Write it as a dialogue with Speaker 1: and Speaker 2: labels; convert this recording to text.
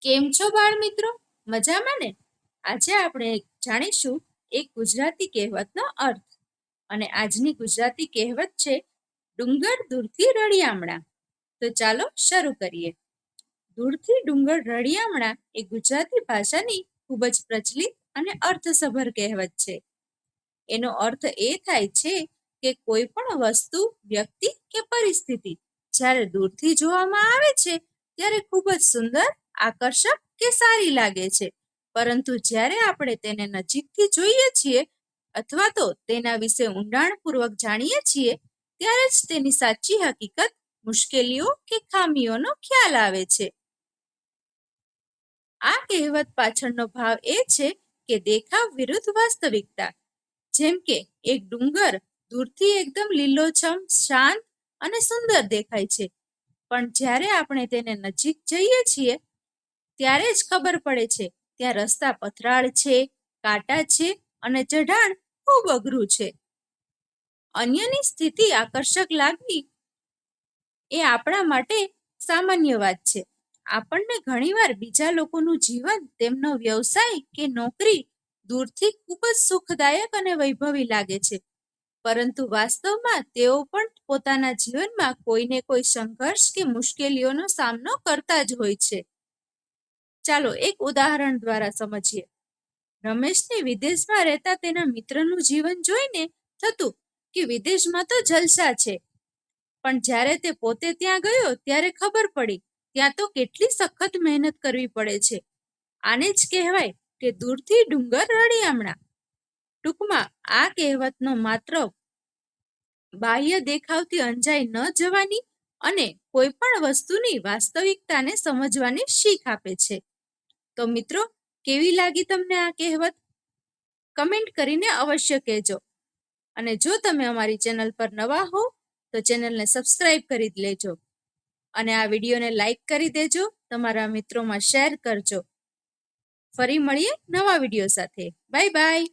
Speaker 1: કેમ છો બાળ મિત્રો? મજામાં ને? આજે આપણે જાણીશું એક ગુજરાતી કહેવતનો અર્થ. અને આજની ગુજરાતી કહેવત છે ડુંગર દૂરથી રળિયામણા. તો ચાલો શરૂ કરીએ. દૂરથી ડુંગર રળિયામણા એ ગુજરાતી ભાષાની ખૂબ જ પ્રચલિત અને અર્થસભર કહેવત છે. એનો અર્થ એ થાય છે કે કોઈ પણ વસ્તુ, વ્યક્તિ કે પરિસ્થિતિ જ્યારે દૂરથી જોવામાં આવે છે ત્યારે ખૂબ જ સુંદર, આકર્ષક કે સારી લાગે છે, પરંતુ જ્યારે આપણે તેને નજીકથી જોઈએ છીએ અથવા તો તેના વિશે ઊંડાણપૂર્વક જાણીએ છીએ ત્યારે જ તેની સાચી હકીકત, મુશ્કેલીઓ કે ખામીઓનો ખ્યાલ આવે છે. આ કહેવત પાછળનો ભાવ એ છે કે દેખાવ વિરુદ્ધ વાસ્તવિકતા. જેમ કે એક ડુંગર દૂરથી એકદમ લીલોછમ, શાંત અને સુંદર દેખાય છે, પણ જ્યારે આપણે તેને નજીક જઈએ છીએ ત્યારે જ ખબર પડે છે ત્યાં રસ્તા પથરાળ છે, કાંટા છે અને ચઢાણ ખૂબ અઘરું છે. અન્યની સ્થિતિ આકર્ષક લાગવી એ આપણા માટે સામાન્ય વાત છે. આપણને ઘણીવાર બીજા લોકોનું જીવન, તેમનો વ્યવસાય કે નોકરી દૂરથી ખૂબ જ સુખદાયક અને વૈભવી લાગે છે, પરંતુ વાસ્તવમાં તેઓ પણ પોતાના જીવનમાં કોઈને કોઈ સંઘર્ષ કે મુશ્કેલીઓનો સામનો કરતા જ હોય છે. ચાલો એક ઉદાહરણ દ્વારા સમજીએ. રમેશને વિદેશમાં રહેતા તેના મિત્રનું જીવન જોઈને થતું કે વિદેશમાં તો જલસા છે, પણ જ્યારે તે પોતે ત્યાં ગયો ત્યારે ખબર પડી ત્યાં તો કેટલી સખત મહેનત કરવી પડે છે. આને જ કહેવાય કે દૂરથી ડુંગર રળિયામણા. ટૂંકમાં આ કહેવતનો માત્ર બાહ્ય દેખાવથી અંજાઈ ન જવાની અને કોઈ પણ વસ્તુની વાસ્તવિકતાને સમજવાની શીખ આપે છે. તો મિત્રો, કેવી લાગી તમને આ કહેવત? કમેન્ટ કરીને અવશ્ય કહેજો. અને જો તમે અમારી ચેનલ પર નવા હો તો ચેનલને સબસ્ક્રાઇબ કરી લેજો અને આ વિડીયોને લાઈક કરી દેજો, તમારા મિત્રોમાં શેર કરજો. ફરી મળીએ નવા વિડીયો સાથે. Bye bye.